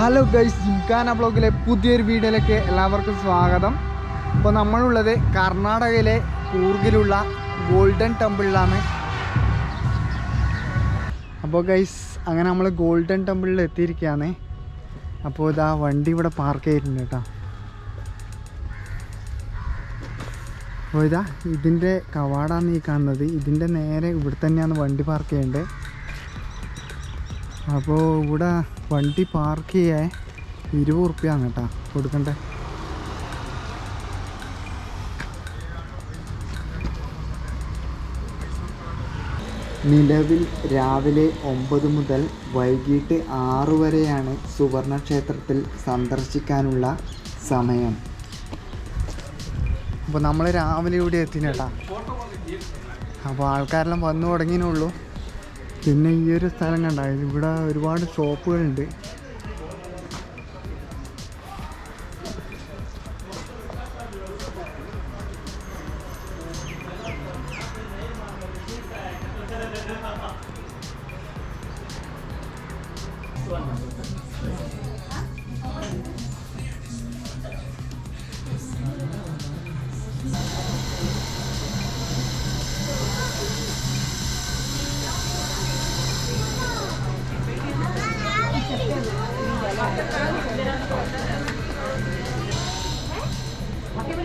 Hello guys, gymkhana ബ്ലോഗിലെ പുതിയൊരു വീഡിയോയിലേക്ക് എല്ലാവർക്കും സ്വാഗതം. ഇപ്പോൾ നമ്മളുള്ളത് കർണാടകയിലെ കൂർഗിലുള്ള ഗോൾഡൻ ടെമ്പിളിലാണ്. അപ്പോൾ ഗൈസ്, അങ്ങനെ നമ്മൾ ഗോൾഡൻ ടെമ്പിളിൽ എത്തിയിരിക്കുകയാണ്. അപ്പോൾ ഇതാ വണ്ടി ഇവിടെ പാർക്ക് ചെയ്തിട്ടുണ്ട് കേട്ടോ. അപ്പോൾ ഇതാ ഇതിൻ്റെ കവാടാണ് ഈ കാണുന്നത്. ഇതിൻ്റെ നേരെ ഇവിടെ തന്നെയാണ് വണ്ടി പാർക്ക് ചെയ്യേണ്ടത്. അപ്പോൾ ഇവിടെ വണ്ടി പാർക്ക് ചെയ്യാൻ 20 ഉറുപ്പ്യാണ് കേട്ടോ കൊടുക്കണ്ടേ. നിലവിൽ രാവിലെ 9 മുതൽ വൈകിട്ട് 6 വരെയാണ് സുവർണക്ഷേത്രത്തിൽ സന്ദർശിക്കാനുള്ള സമയം. അപ്പോൾ നമ്മൾ രാവിലെ ഇവിടെ എത്തിന് കേട്ടോ. അപ്പോൾ ആൾക്കാരെല്ലാം വന്നു തുടങ്ങിയേ. പിന്നെ ഈ ഒരു സ്ഥലം കണ്ടായിരുന്നു, ഇവിടെ ഒരുപാട് ഷോപ്പുകളുണ്ട്.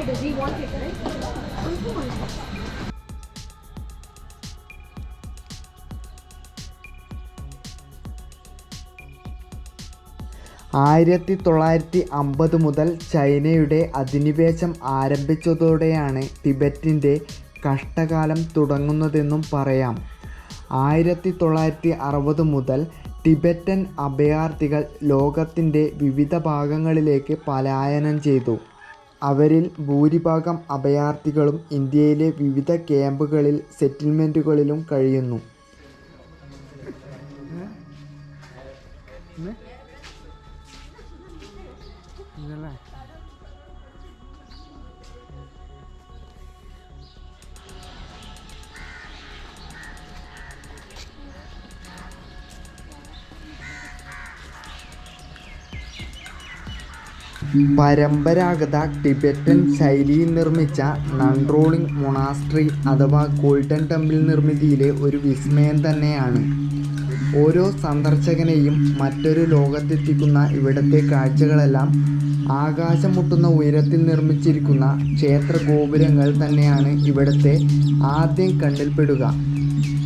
Does he want it, right? 1950 മുതൽ ചൈനയുടെ അധിനിവേശം ആരംഭിച്ചതോടെയാണ് ടിബറ്റിൻ്റെ കഷ്ടകാലം തുടങ്ങുന്നതെന്നും പറയാം. 1960 മുതൽ ടിബറ്റൻ അഭയാർത്ഥികൾ ലോകത്തിൻ്റെ വിവിധ ഭാഗങ്ങളിലേക്ക് പലായനം ചെയ്തു. അവരിൽ ഭൂരിഭാഗം അഭയാർത്ഥികളും ഇന്ത്യയിലെ വിവിധ ക്യാമ്പുകളിൽ സെറ്റിൽമെൻറ്റുകളിലും കഴിയുന്നു. പരമ്പരാഗത ടിബറ്റൻ ശൈലിയിൽ നിർമ്മിച്ച നൺറോളിംഗ് മൊണാസ്ട്രി അഥവാ ഗോൾഡൻ ടെമ്പിൾ നിർമ്മിതിയിലെ ഒരു വിസ്മയം തന്നെയാണ്. ഓരോ സന്ദർശകനെയും മറ്റൊരു ലോകത്തെത്തിക്കുന്ന ഇവിടുത്തെ കാഴ്ചകളെല്ലാം ആകാശം മുട്ടുന്ന ഉയരത്തിൽ നിർമ്മിച്ചിരിക്കുന്ന ക്ഷേത്ര ഗോപുരങ്ങൾ തന്നെയാണ് ഇവിടുത്തെ ആദ്യം കണ്ണിൽപ്പെടുക.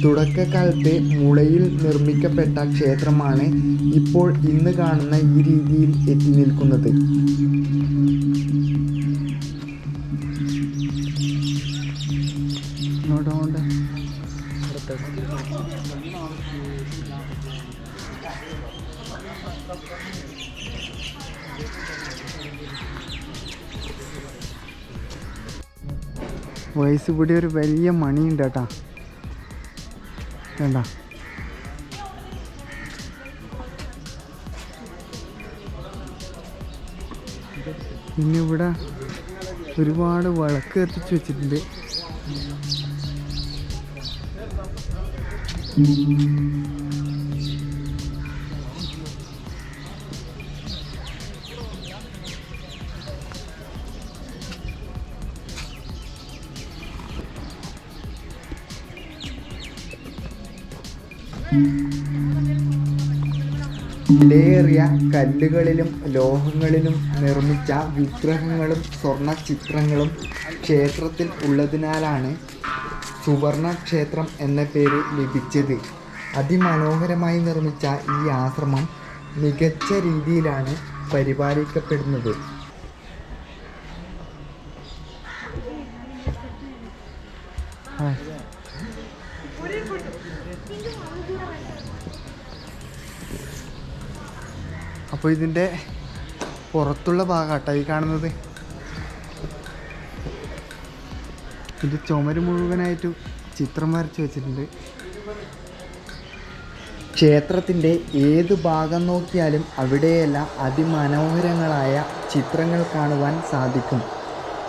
തുടക്കകാലത്ത് മുളയിൽ നിർമ്മിക്കപ്പെട്ട ക്ഷേത്രമാണ് ഇപ്പോൾ ഇന്ന് കാണുന്ന ഈ രീതിയിൽ എത്തി നിൽക്കുന്നത്. വയസ്സ് ഇവിടെ ഒരു വലിയ മണിയുണ്ട് കേട്ടോ. വേണ്ട, പിന്നെ ഇവിടെ ഒരുപാട് വിളക്ക് കത്തിച്ച് വെച്ചിട്ടുണ്ട്. വിലയേറിയ കല്ലുകളിലും ലോഹങ്ങളിലും നിർമ്മിച്ച വിഗ്രഹങ്ങളും സ്വർണ്ണ ചിത്രങ്ങളും ക്ഷേത്രത്തിൽ ഉള്ളതിനാലാണ് സുവർണ ക്ഷേത്രം എന്ന പേര് ലഭിച്ചത്. അതിമനോഹരമായി നിർമ്മിച്ച ഈ ആശ്രമം മികച്ച രീതിയിലാണ് പരിപാലിക്കപ്പെടുന്നത്. അപ്പോൾ ഇതിൻ്റെ പുറത്തുള്ള ഭാഗമാട്ടോ ഈ കാണുന്നത്. ഇത് ചുമര് മുഴുവനായിട്ട് ചിത്രം വരച്ച് വെച്ചിട്ടുണ്ട്. ക്ഷേത്രത്തിൻ്റെ ഏത് ഭാഗം നോക്കിയാലും അവിടെയെല്ലാം അതിമനോഹരങ്ങളായ ചിത്രങ്ങൾ കാണുവാൻ സാധിക്കും.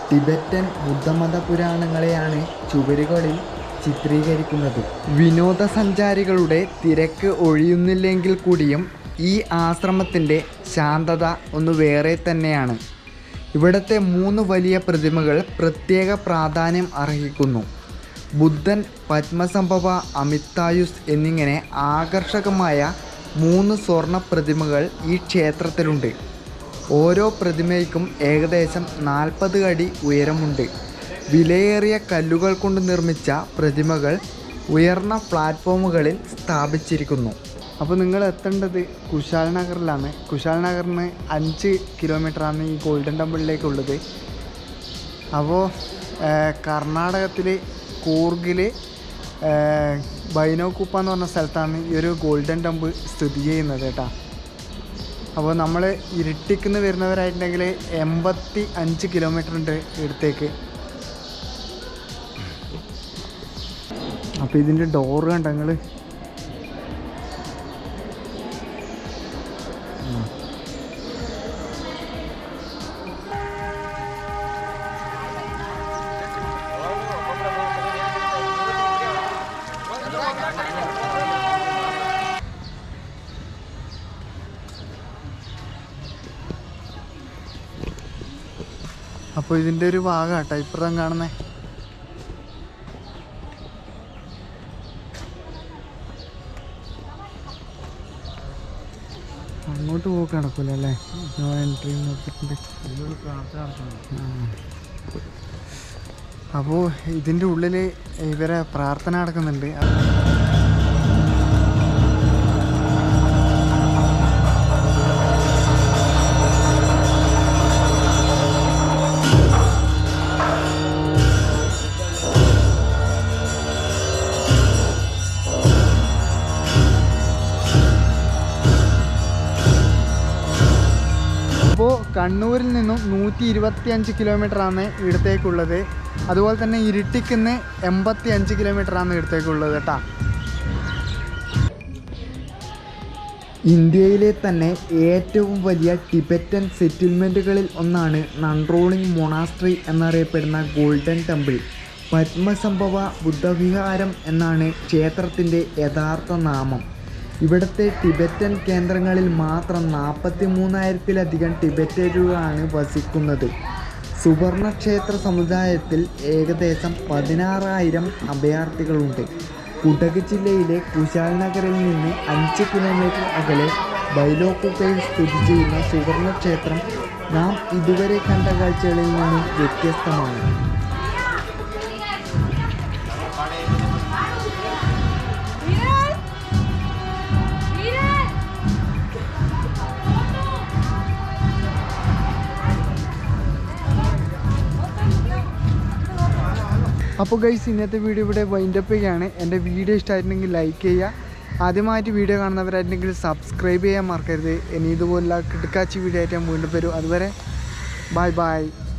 ടിബറ്റൻ ബുദ്ധമത പുരാണങ്ങളെയാണ് ചുവരുകളിൽ ചിത്രീകരിക്കുന്നത്. വിനോദസഞ്ചാരികളുടെ തിരക്ക് ഒഴിയുന്നില്ലെങ്കിൽ കൂടിയും ഈ ആശ്രമത്തിൻ്റെ ശാന്തത ഒന്ന് വേറെ തന്നെയാണ്. ഇവിടുത്തെ 3 വലിയ പ്രതിമകൾ പ്രത്യേക പ്രാധാന്യം അർഹിക്കുന്നു. ബുദ്ധൻ, പത്മസംഭവ, അമിതായുസ് എന്നിങ്ങനെ ആകർഷകമായ 3 സ്വർണ്ണ പ്രതിമകൾ ഈ ക്ഷേത്രത്തിലുണ്ട്. ഓരോ പ്രതിമയ്ക്കും ഏകദേശം 40 അടി ഉയരമുണ്ട്. വിലയേറിയ കല്ലുകൾ കൊണ്ട് നിർമ്മിച്ച പ്രതിമകൾ ഉയർന്ന പ്ലാറ്റ്ഫോമുകളിൽ സ്ഥാപിച്ചിരിക്കുന്നു. അപ്പോൾ നിങ്ങൾ എത്തേണ്ടത് കുശാൽ നഗറിലാണ്. കുശാൽ നഗറിന് 5 കിലോമീറ്ററാണ് ഈ ഗോൾഡൻ ടെമ്പിളിലേക്കുള്ളത്. അപ്പോൾ കർണാടകത്തിൽ കൂർഗിൽ ബൈനോകുപ്പ എന്ന് പറഞ്ഞ സ്ഥലത്താണ് ഈ ഒരു ഗോൾഡൻ ടെമ്പിൾ സ്ഥിതി ചെയ്യുന്നത് കേട്ടോ. അപ്പോൾ നമ്മൾ ഇരിട്ടിക്കുന്ന് വരുന്നവരായിട്ടുണ്ടെങ്കിൽ 85 കിലോമീറ്റർ ഉണ്ട് ഇടത്തേക്ക്. അപ്പോൾ ഇതിൻ്റെ ഡോറ് കണ്ട നിങ്ങൾ. അപ്പോൾ ഇതിൻ്റെ ഒരു ഭാഗം കേട്ടോ ഇപ്പുറം കാണുന്നത്. അങ്ങോട്ട് പോക്ക് നടക്കൂല അല്ലേ? നോ എൻട്രി നോക്കിയിട്ടുണ്ട്. അപ്പോൾ ഇതിൻ്റെ ഉള്ളിൽ ഇവരെ പ്രാർത്ഥന നടക്കുന്നുണ്ട്. അപ്പോൾ കണ്ണൂരിൽ നിന്നും 125 കിലോമീറ്ററാണ് ഇടത്തേക്കുള്ളത്. അതുപോലെ തന്നെ ഇരിട്ടിക്കുന്ന് 85 കിലോമീറ്ററാണ് ഇടത്തേക്കുള്ളത് കേട്ടോ. ഇന്ത്യയിലെ തന്നെ ഏറ്റവും വലിയ ടിബറ്റൻ സെറ്റിൽമെൻറ്റുകളിൽ ഒന്നാണ് നൺറോളിംഗ് മൊണാസ്ട്രി എന്നറിയപ്പെടുന്ന ഗോൾഡൻ ടെമ്പിൾ. പത്മസംഭവ ബുദ്ധവിഹാരം എന്നാണ് ക്ഷേത്രത്തിൻ്റെ യഥാർത്ഥ നാമം. ഇവിടുത്തെ ടിബറ്റൻ കേന്ദ്രങ്ങളിൽ മാത്രം 43,000-ലധികം ടിബറ്റരുകളാണ് വസിക്കുന്നത്. സുവർണ ക്ഷേത്ര സമുദായത്തിൽ ഏകദേശം 16,000 അഭയാർത്ഥികളുണ്ട്. കുടക് ജില്ലയിലെ കുശാൽ നഗറിൽ നിന്ന് 5 കിലോമീറ്റർ അകലെ ബൈലോകുപ്പയിൽ സ്ഥിതി ചെയ്യുന്ന സുവർണ ക്ഷേത്രം നാം ഇതുവരെ കണ്ട കാഴ്ചകളിൽ നിന്നും വ്യത്യസ്തമാണ്. അപ്പോൾ ഗൈസ്, ഇന്നത്തെ വീഡിയോ ഇവിടെ വൈൻഡപ്പ് ചെയ്യുകയാണ്. എൻ്റെ വീഡിയോ ഇഷ്ടമായിട്ടുണ്ടെങ്കിൽ ലൈക്ക് ചെയ്യുക. ആദ്യമായിട്ട് വീഡിയോ കാണുന്നവരായിട്ടുണ്ടെങ്കിൽ സബ്സ്ക്രൈബ് ചെയ്യാൻ മറക്കരുത്. ഇനി ഇതുപോലുള്ള കിടക്കാച്ചി വീഡിയോ ആയിട്ട് ഞാൻ വീണ്ടും വരും. അതുവരെ ബൈ ബൈ.